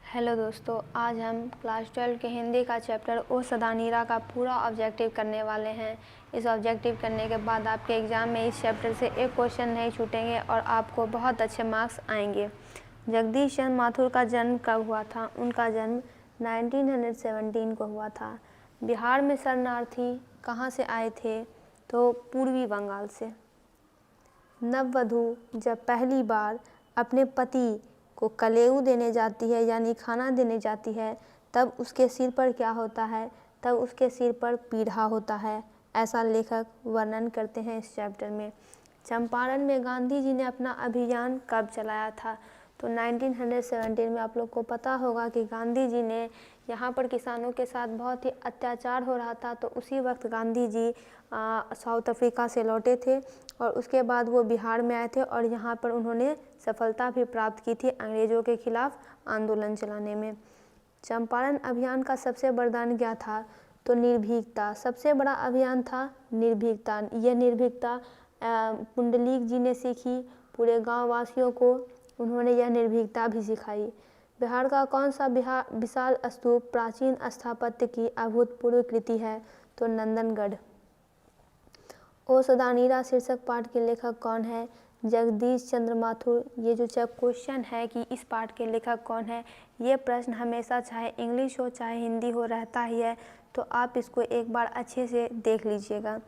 Hello दोस्तों, आज हम क्लास 12 के हिंदी का चैप्टर ओ सदा नीरा का पूरा ऑब्जेक्टिव करने वाले हैं। इस ऑब्जेक्टिव करने के बाद आपके एग्ज़ाम में इस चैप्टर से एक क्वेश्चन नहीं छूटेंगे और आपको बहुत अच्छे मार्क्स आएंगे। जगदीश चंद्र माथुर का जन्म कब हुआ था? उनका जन्म 1917 को हुआ था। बिहार में शरणार्थी कहाँ से आए थे? तो पूर्वी बंगाल से। नववधु जब पहली बार अपने पति को कलेऊ देने जाती है यानी खाना देने जाती है, तब उसके सिर पर क्या होता है? तब उसके सिर पर पीढ़ा होता है। ऐसा लेखक वर्णन करते हैं इस चैप्टर में। चंपारण में गांधी जी ने अपना अभियान कब चलाया था? तो 1917 में। आप लोग को पता होगा कि गांधी जी ने यहाँ पर किसानों के साथ बहुत ही अत्याचार हो रहा था, तो उसी वक्त गांधी जी साउथ अफ्रीका से लौटे थे और उसके बाद वो बिहार में आए थे और यहाँ पर उन्होंने सफलता भी प्राप्त की थी अंग्रेज़ों के खिलाफ आंदोलन चलाने में। चंपारण अभियान का सबसे वरदान क्या था? तो निर्भीकता। सबसे बड़ा अभियान था निर्भीकता। यह निर्भीकता पुंडलीक जी ने सीखी, पूरे गाँव वासियों को उन्होंने यह निर्भीकता भी सिखाई। बिहार का कौन सा विशाल स्तूप प्राचीन स्थापत्य की अभूतपूर्व कृति है? तो नंदनगढ़। ओ सदा नीरा शीर्षक पाठ के लेखक कौन है? जगदीश चंद्र माथुर। ये जो क्वेश्चन है कि इस पाठ के लेखक कौन है, ये प्रश्न हमेशा चाहे इंग्लिश हो चाहे हिंदी हो रहता ही है, तो आप इसको एक बार अच्छे से देख लीजिएगा।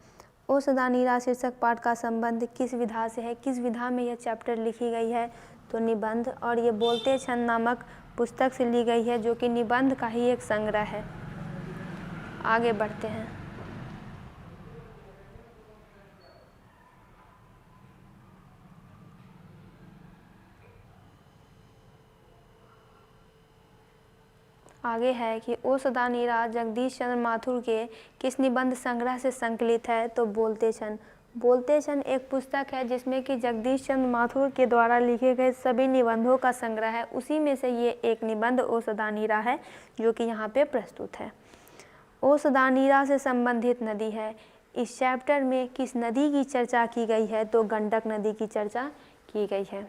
ओ सदा नीरा शीर्षक पाठ का संबंध किस विधा से है? किस विधा में यह चैप्टर लिखी गई है? तो निबंध। और ये बोलते छंद नामक पुस्तक से ली गई है, जो कि निबंध का ही एक संग्रह है। आगे बढ़ते हैं। आगे है कि ओ सदा नीरा जगदीश चंद्र माथुर के किस निबंध संग्रह से संकलित है? तो बोलते छंद। बोलते छंद एक पुस्तक है जिसमें कि जगदीश चंद्र माथुर के द्वारा लिखे गए सभी निबंधों का संग्रह है। उसी में से ये एक निबंध ओ सदा नीरा है, जो कि यहाँ पे प्रस्तुत है। ओ सदा नीरा से संबंधित नदी है। इस चैप्टर में किस नदी की चर्चा की गई है? तो गंडक नदी की चर्चा की गई है।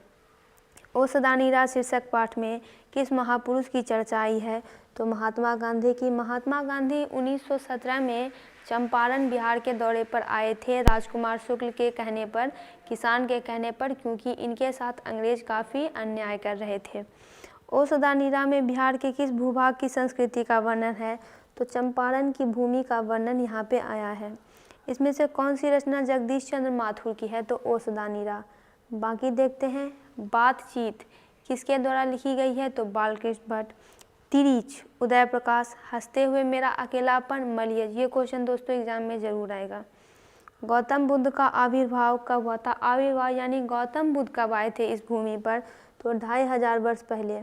ओ सदा नीरा शीर्षक पाठ में किस महापुरुष की चर्चा आई है? तो महात्मा गांधी की। महात्मा गांधी 1917 में चंपारण बिहार के दौरे पर आए थे राजकुमार शुक्ल के कहने पर, किसान के कहने पर, क्योंकि इनके साथ अंग्रेज काफ़ी अन्याय कर रहे थे। ओ सदा नीरा में बिहार के किस भूभाग की संस्कृति का वर्णन है? तो चंपारण की भूमि का वर्णन यहाँ पे आया है। इसमें से कौन सी रचना जगदीश चंद्र माथुर की है? तो ओ सदा नीरा। बाकी देखते हैं। बातचीत किसके द्वारा लिखी गई है? तो बालकृष्ण भट्ट। तिरिच उदय प्रकाश। हंसते हुए मेरा अकेलापन मलियज। ये क्वेश्चन दोस्तों एग्जाम में जरूर आएगा। गौतम बुद्ध का आविर्भाव कब हुआ था? आविर्भाव यानी गौतम बुद्ध कब आए थे इस भूमि पर? तो 2500 वर्ष पहले।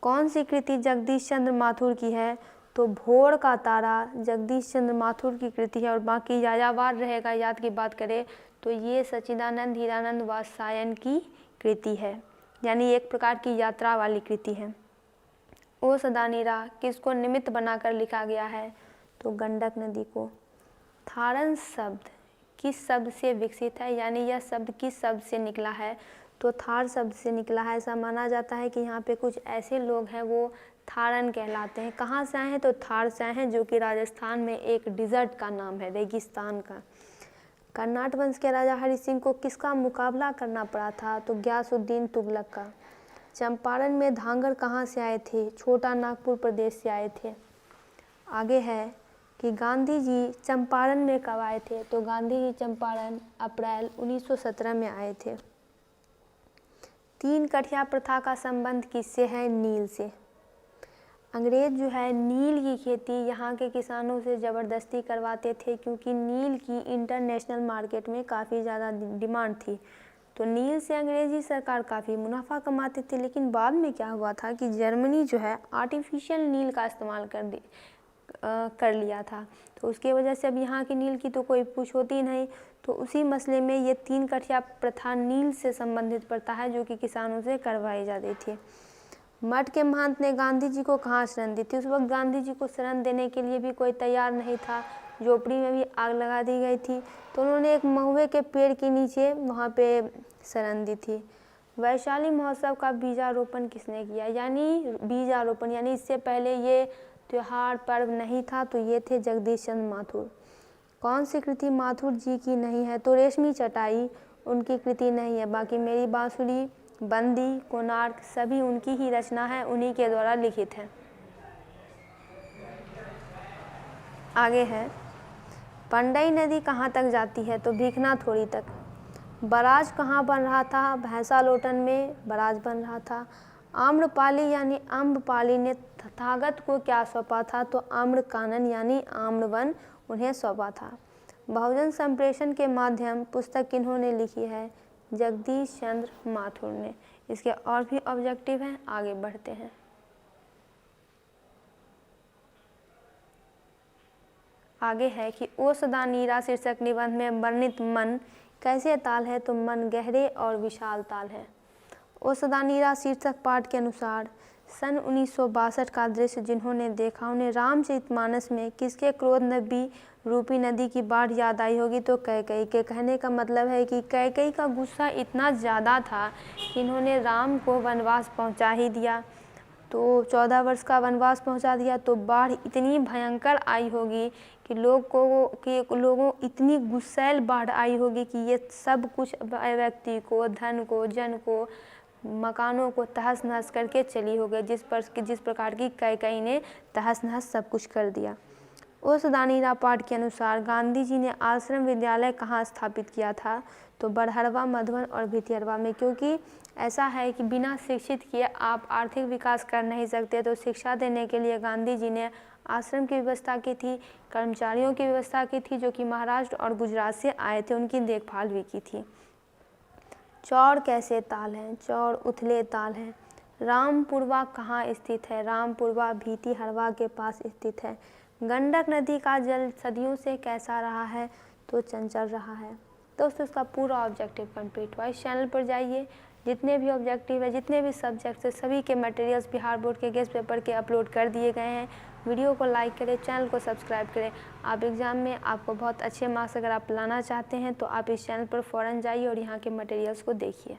कौन सी कृति जगदीश चंद्र माथुर की है? तो भोर का तारा जगदीश चंद्र माथुर की कृति है। और बाकी यायावार रहेगा, याद की बात करें तो ये सच्चिदानंद हीरानंद वात्स्यायन की कृति है, यानी एक प्रकार की यात्रा वाली कृति है। ओ सदा नीरा किसको निमित्त बनाकर लिखा गया है? तो गंडक नदी को। थारन शब्द किस शब्द से विकसित है, यानी यह शब्द किस शब्द से निकला है? तो थार शब्द से निकला है। ऐसा माना जाता है कि यहाँ पे कुछ ऐसे लोग हैं वो थारन कहलाते हैं। कहाँ से आए हैं? तो थार से आए हैं, जो कि राजस्थान में एक डिज़र्ट का नाम है, रेगिस्तान का। कर्नाट वंश के राजा हरि सिंह को किसका मुकाबला करना पड़ा था? तो गयासुद्दीन तुगलक का। चंपारण में धांगर कहाँ से आए थे? छोटा नागपुर प्रदेश से आए थे। आगे है कि गांधी जी चंपारण में कब आए थे? तो गांधी जी चंपारण अप्रैल 1917 में आए थे। तीन कठिया प्रथा का संबंध किससे है? नील से। अंग्रेज जो है नील की खेती यहाँ के किसानों से ज़बरदस्ती करवाते थे, क्योंकि नील की इंटरनेशनल मार्केट में काफ़ी ज़्यादा डिमांड थी। तो नील से अंग्रेजी सरकार काफ़ी मुनाफा कमाते थे। लेकिन बाद में क्या हुआ था कि जर्मनी जो है आर्टिफिशियल नील का इस्तेमाल कर लिया था, तो उसकी वजह से अब यहाँ की नील की तो कोई पूछ होती नहीं। तो उसी मसले में ये तीन कठिया प्रथा नील से संबंधित प्रथा है, जो कि किसानों से करवाई जाती थी। मठ के महंत ने गांधी जी को कहाँ शरण दी थी? उस वक्त गांधी जी को शरण देने के लिए भी कोई तैयार नहीं था। झोपड़ी में भी आग लगा दी गई थी, तो उन्होंने एक महुए के पेड़ के नीचे वहाँ पे शरण दी थी। वैशाली महोत्सव का बीजारोपण किसने किया? यानी बीजारोपण यानी इससे पहले ये त्योहार पर्व नहीं था, तो ये थे जगदीश चंद्र माथुर। कौन सी कृति माथुर जी की नहीं है? तो रेशमी चटाई उनकी कृति नहीं है। बाकी मेरी बांसुरी, बंदी, कोणार्क सभी उनकी ही रचना है, उन्हीं के द्वारा लिखित है। आगे है, पंडई नदी कहाँ तक जाती है? तो भीखनाथोड़ी तक। बराज कहाँ बन रहा था? भैंसालोटन में बराज बन रहा था। आम्रपाली यानी अम्बपाली ने तथागत को क्या सौंपा था? तो आम्रकानन यानी आम्रवन उन्हें सौंपा था। बहुजन संप्रेषण के माध्यम पुस्तक किन्होंने लिखी है? जगदीश चंद्र माथुर ने। इसके और भी ऑब्जेक्टिव हैं, आगे बढ़ते हैं। आगे है कि ओ सदा नीरा शीर्षक निबंध में वर्णित मन कैसे ताल है? तो मन गहरे और विशाल ताल है। ओ सदा नीरा शीर्षक पाठ के अनुसार सन 1962 का दृश्य जिन्होंने देखा उन्हें रामचरितमानस में किसके क्रोध नदी रूपी नदी की बाढ़ याद आई होगी? तो कैकेयी के। कहने का मतलब है कि कैकेयी का गुस्सा इतना ज़्यादा था कि इन्होंने राम को वनवास पहुंचा ही दिया। तो 14 वर्ष का वनवास पहुंचा दिया, तो बाढ़ इतनी भयंकर आई होगी कि लोगों इतनी गुस्सैल बाढ़ आई होगी कि ये सब कुछ व्यक्ति को, धन को, जन को, मकानों को तहस नहस करके चली हो गई, जिस प्रकार की कैकेयी ने तहस नहस सब कुछ कर दिया। उस दानीरा पाठ के अनुसार गांधी जी ने आश्रम विद्यालय कहाँ स्थापित किया था? तो बड़हरवा, मधुबन और भितिहरवा में, क्योंकि ऐसा है कि बिना शिक्षित किए आप आर्थिक विकास कर नहीं सकते। तो शिक्षा देने के लिए गांधी जी ने आश्रम की व्यवस्था की थी, कर्मचारियों की व्यवस्था की थी जो कि महाराष्ट्र और गुजरात से आए थे, उनकी देखभाल भी की थी। चौड़ कैसे ताल है? चौड़ उथले ताल है। रामपुरवा कहाँ स्थित है? रामपुरवा भितिहरवा के पास स्थित है। गंडक नदी का जल सदियों से कैसा रहा है? तो चंचल रहा है। दोस्तों इसका पूरा ऑब्जेक्टिव कंप्लीट हुआ। इस चैनल पर जाइए, जितने भी ऑब्जेक्टिव है, जितने भी सब्जेक्ट्स है, सभी के मटेरियल्स बिहार बोर्ड के गेस्ट पेपर के अपलोड कर दिए गए हैं। वीडियो को लाइक करें, चैनल को सब्सक्राइब करें। आप एग्ज़ाम में आपको बहुत अच्छे मार्क्स अगर आप लाना चाहते हैं तो आप इस चैनल पर फ़ौरन जाइए और यहाँ के मटेरियल्स को देखिए।